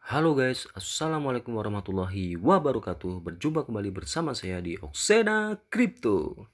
Halo guys, assalamualaikum warahmatullahi wabarakatuh. Berjumpa kembali bersama saya di Oksena Crypto.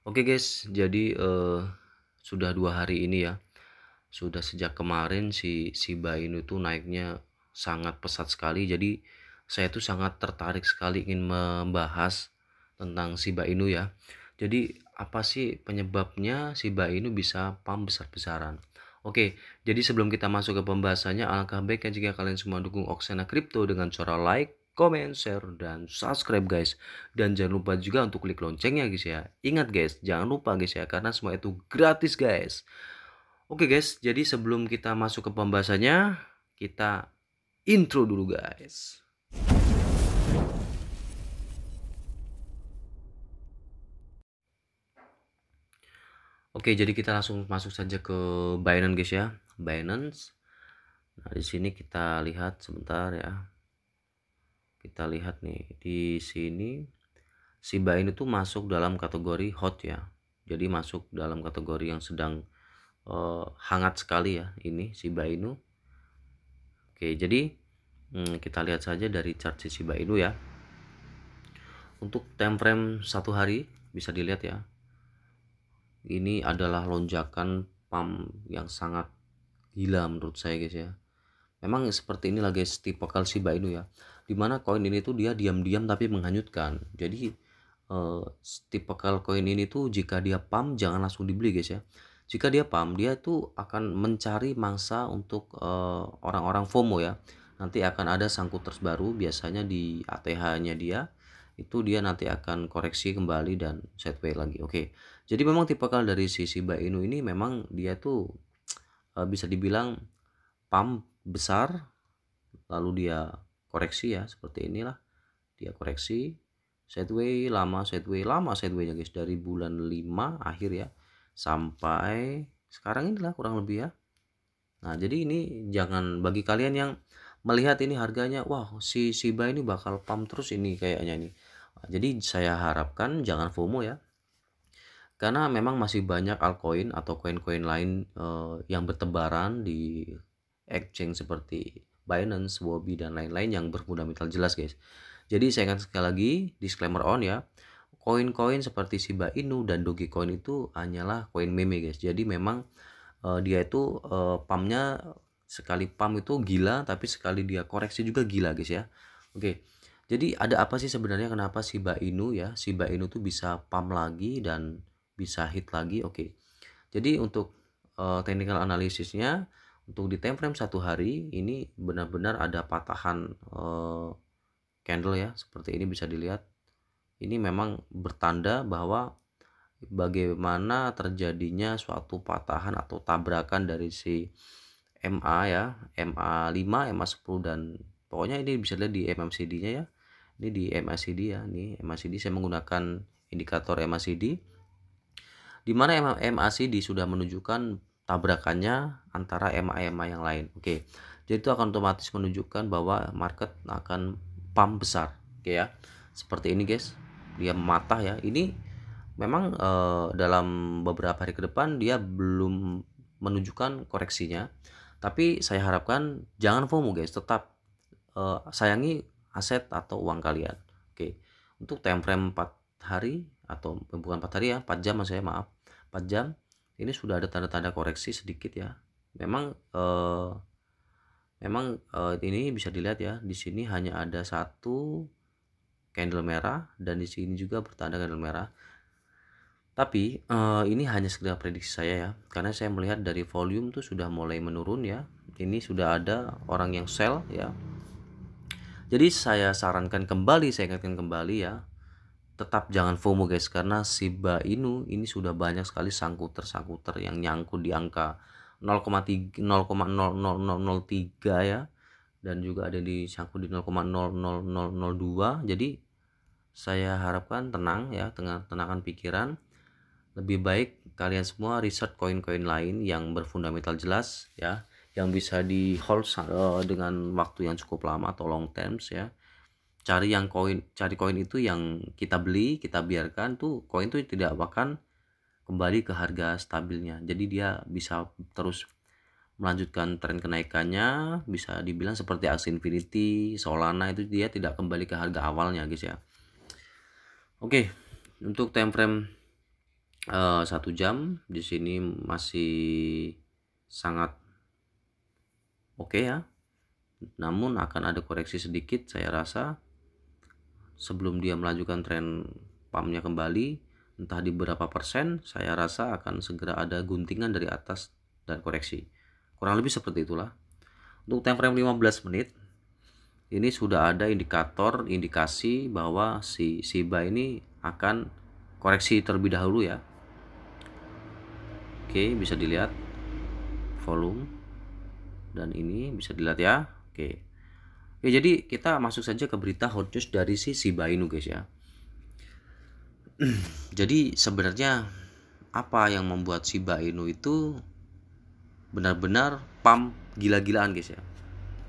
Oke guys, jadi sudah 2 hari ini ya, sudah sejak kemarin si Shiba Inu itu naiknya sangat pesat sekali. Jadi saya tuh sangat tertarik sekali ingin membahas tentang Shiba Inu ya. Jadi apa sih penyebabnya Shiba Inu bisa pump besar-besaran? Oke, jadi sebelum kita masuk ke pembahasannya, alangkah baiknya jika kalian semua dukung Oksena Crypto dengan cara like, comment, share, dan subscribe guys. Dan jangan lupa juga untuk klik loncengnya guys ya. Ingat guys, jangan lupa guys ya, karena semua itu gratis guys. Oke guys, jadi sebelum kita masuk ke pembahasannya, kita intro dulu guys. Oke, jadi kita langsung masuk saja ke Binance guys ya. Binance. Nah, di sini kita lihat sebentar ya. Kita lihat nih di sini Shiba Inu tuh masuk dalam kategori hot ya. Jadi masuk dalam kategori yang sedang hangat sekali ya ini Shiba Inu. Oke, jadi kita lihat saja dari chart Shiba Inu ya. Untuk time frame 1 hari bisa dilihat ya. Ini adalah lonjakan pump yang sangat gila menurut saya guys ya. Memang seperti inilah guys tipikal Shiba Inu ya. Dimana koin ini tuh dia diam-diam tapi menghanyutkan. Jadi tipikal koin ini tuh jika dia pump jangan langsung dibeli guys ya. Jika dia pump dia tuh akan mencari mangsa untuk orang-orang FOMO ya. Nanti akan ada sangkut terbaru biasanya di ATH-nya dia. Itu dia nanti akan koreksi kembali dan sideways lagi. Oke. Jadi memang tipikal dari si Shiba Inu ini memang dia tuh bisa dibilang pump besar lalu dia koreksi ya seperti inilah. Dia koreksi sideways lama sidewaynya guys dari bulan 5 akhir ya sampai sekarang inilah kurang lebih ya. Nah, jadi ini jangan bagi kalian yang melihat ini harganya wah si Shiba ini bakal pump terus ini kayaknya nih. Nah, jadi saya harapkan jangan FOMO ya. Karena memang masih banyak altcoin atau koin-koin lain yang bertebaran di exchange seperti Binance, Huobi dan lain-lain yang berfundamental jelas guys. Jadi saya ingat sekali lagi disclaimer on ya. Koin-koin seperti Shiba Inu dan Dogecoin itu hanyalah koin meme guys. Jadi memang dia itu pumpnya sekali pump itu gila tapi sekali dia koreksi juga gila guys ya. Oke. Jadi ada apa sih sebenarnya kenapa Shiba Inu ya? Shiba Inu tuh bisa pump lagi dan bisa hit lagi. Oke. Jadi untuk technical analisisnya untuk di time frame 1 hari ini benar-benar ada patahan candle ya seperti ini bisa dilihat. Ini memang bertanda bahwa bagaimana terjadinya suatu patahan atau tabrakan dari si MA ya, MA5, MA10 dan pokoknya ini bisa dilihat di MACD-nya ya. Ini di MACD ya, ini MACD saya menggunakan indikator MACD di mana MACD sudah menunjukkan tabrakannya antara MA yang lain. Oke. Jadi itu akan otomatis menunjukkan bahwa market akan pump besar. Oke ya. Seperti ini guys. Dia mematah ya. Ini memang dalam beberapa hari ke depan dia belum menunjukkan koreksinya. Tapi saya harapkan jangan FOMO guys, tetap sayangi aset atau uang kalian. Oke. Untuk time frame 4 hari atau bukan 4 hari ya, 4 jam saya maaf. 4 jam ini sudah ada tanda-tanda koreksi sedikit ya. Memang ini bisa dilihat ya, di sini hanya ada satu candle merah dan di sini juga bertanda candle merah. Tapi ini hanya sekedar prediksi saya ya, karena saya melihat dari volume tuh sudah mulai menurun ya. Ini sudah ada orang yang sell ya. Jadi saya sarankan kembali, saya ingatkan kembali ya, tetap jangan FOMO guys, karena Shiba Inu ini sudah banyak sekali sangkuter yang nyangkut di angka 0,3 0,00003 ya, dan juga ada di sangkut di 0,00002. Jadi saya harapkan tenang ya, tenangkan pikiran. Lebih baik kalian semua riset koin-koin lain yang berfundamental jelas ya, yang bisa di hold dengan waktu yang cukup lama atau long terms ya. Cari koin itu yang kita beli, kita biarkan tuh koin tuh tidak akan kembali ke harga stabilnya. Jadi dia bisa terus melanjutkan tren kenaikannya, bisa dibilang seperti Axie Infinity, Solana itu dia tidak kembali ke harga awalnya guys ya. Oke, untuk time frame 1 jam di sini masih sangat oke ya. Namun akan ada koreksi sedikit saya rasa sebelum dia melanjutkan tren pumpnya kembali, entah di berapa persen, saya rasa akan segera ada guntingan dari atas dan koreksi. Kurang lebih seperti itulah. Untuk time frame 15 menit, ini sudah ada indikasi bahwa si Shiba ini akan koreksi terlebih dahulu ya. Oke, bisa dilihat volume dan ini bisa dilihat ya. Oke. Oke, jadi kita masuk saja ke berita hot news dari si Shiba Inu guys ya. Jadi sebenarnya apa yang membuat Shiba Inu itu benar-benar pump gila-gilaan guys ya.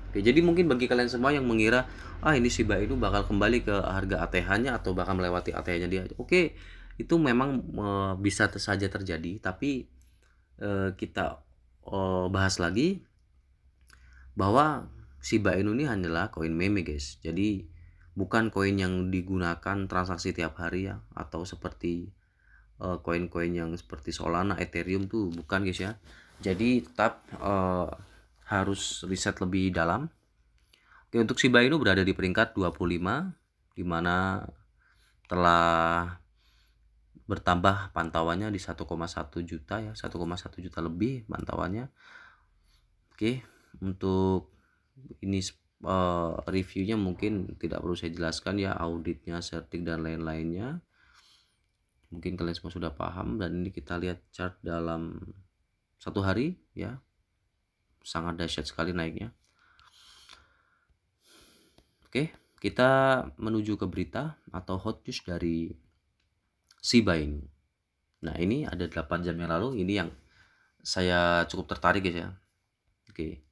Oke, jadi mungkin bagi kalian semua yang mengira ini Shiba Inu bakal kembali ke harga ATH-nya atau bahkan melewati ATH-nya dia. Oke, itu memang bisa saja terjadi, tapi kita bahas lagi bahwa Shiba Inu ini hanyalah koin meme guys. Jadi bukan koin yang digunakan transaksi tiap hari ya, atau seperti koin-koin yang seperti Solana, Ethereum tuh bukan guys ya. Jadi tetap harus riset lebih dalam. Oke, untuk Shiba Inu berada di peringkat 25 dimana telah bertambah pantauannya di 1,1 juta ya, 1,1 juta lebih pantauannya. Oke, untuk ini reviewnya mungkin tidak perlu saya jelaskan ya, auditnya, certik dan lain-lainnya. Mungkin kalian semua sudah paham, dan ini kita lihat chart dalam 1 hari ya, sangat dahsyat sekali naiknya. Oke, kita menuju ke berita atau hot news dari Shiba Inu. Nah, ini ada 8 jam yang lalu, ini yang saya cukup tertarik guys ya. Oke,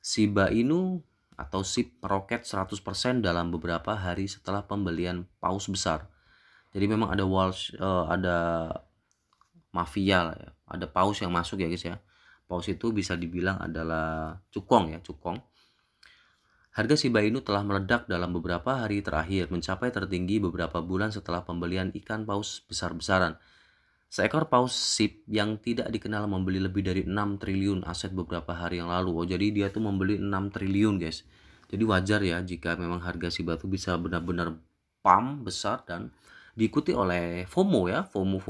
Shiba Inu atau SHIB meroket 100% dalam beberapa hari setelah pembelian paus besar. Jadi memang ada ada mafia ya, ada paus yang masuk ya guys ya. Paus itu bisa dibilang adalah cukong ya, cukong. Harga Shiba Inu telah meledak dalam beberapa hari terakhir, mencapai tertinggi beberapa bulan setelah pembelian ikan paus besar-besaran. Seekor paus SHIB yang tidak dikenal membeli lebih dari 6 triliun aset beberapa hari yang lalu. Jadi dia tuh membeli 6 triliun guys. Jadi wajar ya jika memang harga Shiba itu bisa benar-benar pump besar dan diikuti oleh FOMO ya, FOMO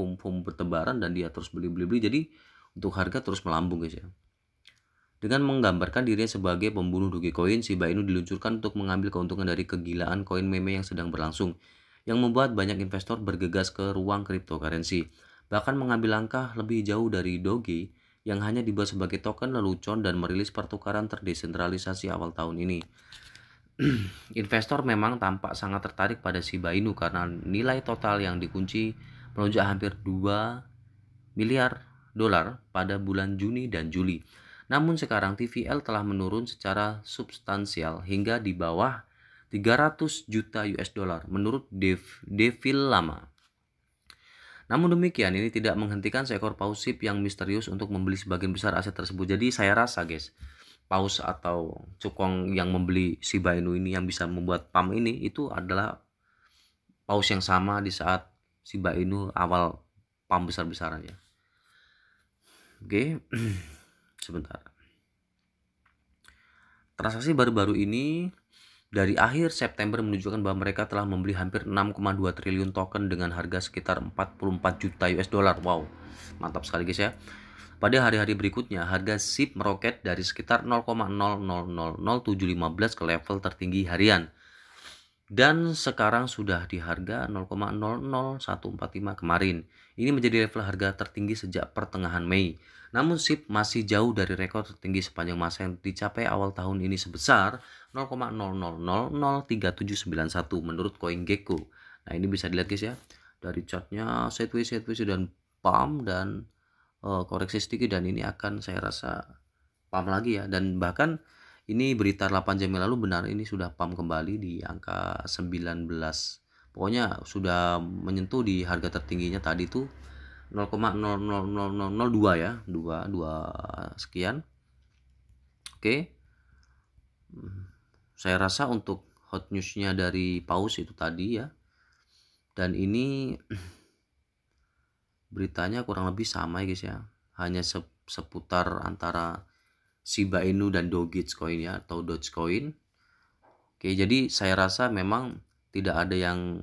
bertebaran, dan dia terus beli. Jadi untuk harga terus melambung guys ya. Dengan menggambarkan dirinya sebagai pembunuh Dogecoin, Shiba Inu diluncurkan untuk mengambil keuntungan dari kegilaan koin meme yang sedang berlangsung, yang membuat banyak investor bergegas ke ruang cryptocurrency, bahkan mengambil langkah lebih jauh dari Doge yang hanya dibuat sebagai token lelucon dan merilis pertukaran terdesentralisasi awal tahun ini. Investor memang tampak sangat tertarik pada Shiba Inu karena nilai total yang dikunci melonjak hampir 2 miliar dolar pada bulan Juni dan Juli. Namun sekarang TVL telah menurun secara substansial hingga di bawah 300 juta US dollar menurut Devil Lama. Namun demikian, ini tidak menghentikan seekor paus SHIB yang misterius untuk membeli sebagian besar aset tersebut. Jadi saya rasa guys, paus atau cukong yang membeli Shiba Inu ini yang bisa membuat pump ini itu adalah paus yang sama di saat Shiba Inu awal pump besar-besaran ya. Oke, sebentar. Transaksi baru-baru ini dari akhir September menunjukkan bahwa mereka telah membeli hampir 6,2 triliun token dengan harga sekitar 44 juta US dollar. Wow, mantap sekali guys ya. Pada hari-hari berikutnya, harga SHIB meroket dari sekitar 0,000715 ke level tertinggi harian. Dan sekarang sudah di harga 0,00145 kemarin. Ini menjadi level harga tertinggi sejak pertengahan Mei. Namun SHIB masih jauh dari rekor tertinggi sepanjang masa yang dicapai awal tahun ini sebesar 0,00003791 menurut CoinGecko. Nah, ini bisa dilihat guys ya, dari chartnya sideways dan pump dan koreksi sedikit, dan ini akan saya rasa pump lagi ya. Dan bahkan ini berita 8 jam yang lalu benar ini sudah pump kembali di angka 19. Pokoknya sudah menyentuh di harga tertingginya tadi tuh 0,00002 ya, 2 sekian. Oke. Saya rasa untuk hot newsnya dari paus itu tadi ya, dan ini beritanya kurang lebih sama ya guys ya, hanya seputar antara Shiba Inu dan Dogecoin ya, atau Dogecoin. Oke, jadi saya rasa memang tidak ada yang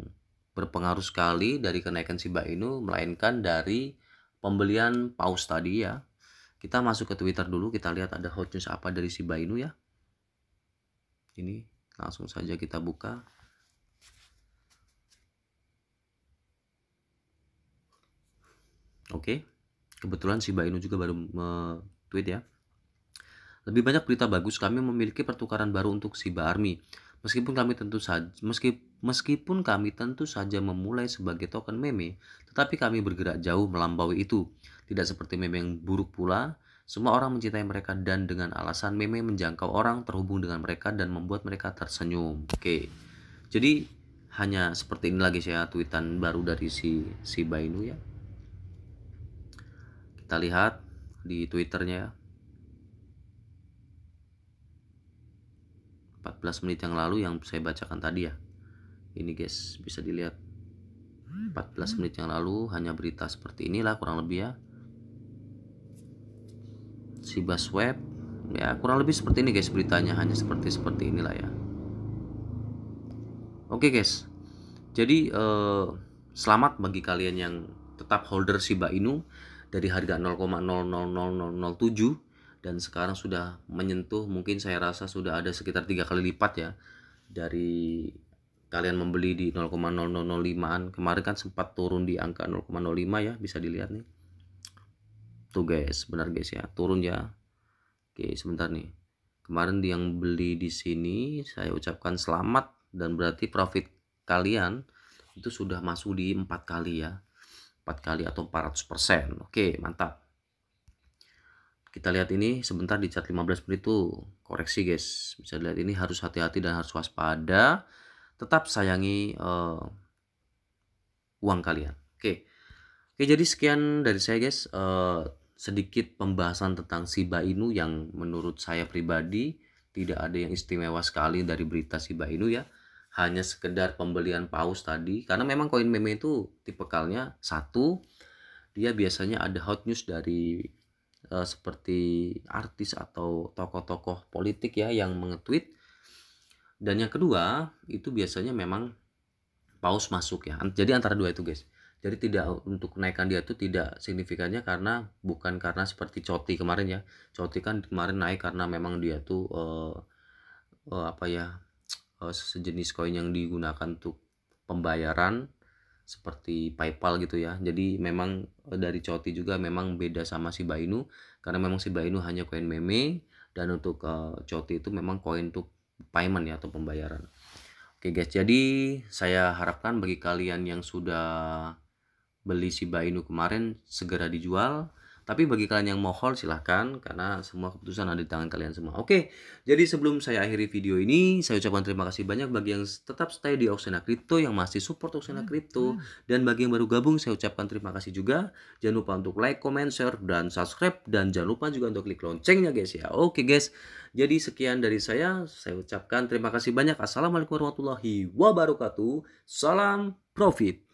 berpengaruh sekali dari kenaikan Shiba Inu, melainkan dari pembelian paus tadi ya. Kita masuk ke Twitter dulu, kita lihat ada hot news apa dari Shiba Inu ya. Ini langsung saja kita buka. Oke, kebetulan Shiba Inu juga baru tweet ya. Lebih banyak berita bagus, kami memiliki pertukaran baru untuk Shiba Army. Meskipun kami tentu saja memulai sebagai token meme, tetapi kami bergerak jauh melampaui itu. Tidak seperti meme yang buruk pula. Semua orang mencintai mereka dan dengan alasan meme menjangkau orang, terhubung dengan mereka dan membuat mereka tersenyum. Oke. Jadi hanya seperti ini lagi saya tweetan baru dari si Shiba Inu ya. Kita lihat di Twitternya ya. 14 menit yang lalu yang saya bacakan tadi ya. Ini guys, bisa dilihat 14 menit yang lalu hanya berita seperti inilah kurang lebih ya. Shiba Swap ya, kurang lebih seperti ini guys beritanya, hanya seperti inilah ya. Oke guys. Jadi selamat bagi kalian yang tetap holder Shiba Inu dari harga 0,000007 dan sekarang sudah menyentuh, mungkin saya rasa sudah ada sekitar 3 kali lipat ya dari kalian membeli di 0,0005an. Kemarin kan sempat turun di angka 0,05 ya, bisa dilihat nih. Tuh guys, benar guys ya, turun ya. Oke, sebentar nih. Kemarin yang beli di sini saya ucapkan selamat, dan berarti profit kalian itu sudah masuk di 4 kali ya. 4 kali atau 400%. Oke, mantap. Kita lihat ini sebentar di chart 15 menit tuh koreksi guys. Bisa dilihat ini harus hati-hati dan harus waspada. Tetap sayangi uang kalian. Oke, jadi sekian dari saya guys. Sedikit pembahasan tentang Shiba Inu yang menurut saya pribadi tidak ada yang istimewa sekali dari berita Shiba Inu ya. Hanya sekedar pembelian paus tadi. Karena memang koin meme itu tipikalnya satu, dia biasanya ada hot news dari seperti artis atau tokoh-tokoh politik ya yang mengetweet. Dan yang kedua itu biasanya memang paus masuk ya. Jadi antara dua itu guys. Jadi tidak, untuk kenaikan dia itu tidak signifikannya karena bukan karena seperti Coti kemarin ya. Coti kan kemarin naik karena memang dia tuh sejenis koin yang digunakan untuk pembayaran seperti PayPal gitu ya. Jadi memang dari Coti juga memang beda sama Shiba Inu, karena memang Shiba Inu hanya koin meme, dan untuk Coti itu memang koin untuk payment ya, atau pembayaran. Oke guys, jadi saya harapkan bagi kalian yang sudah beli Shiba Inu kemarin segera dijual. Tapi bagi kalian yang mau hold silahkan, karena semua keputusan ada di tangan kalian semua. Oke, jadi sebelum saya akhiri video ini, saya ucapkan terima kasih banyak bagi yang tetap stay di Oxena Crypto, yang masih support Oxena Crypto. Dan bagi yang baru gabung, saya ucapkan terima kasih juga. Jangan lupa untuk like, comment, share, dan subscribe. Dan jangan lupa juga untuk klik loncengnya guys ya. Oke guys, jadi sekian dari saya ucapkan terima kasih banyak. Assalamualaikum warahmatullahi wabarakatuh. Salam profit.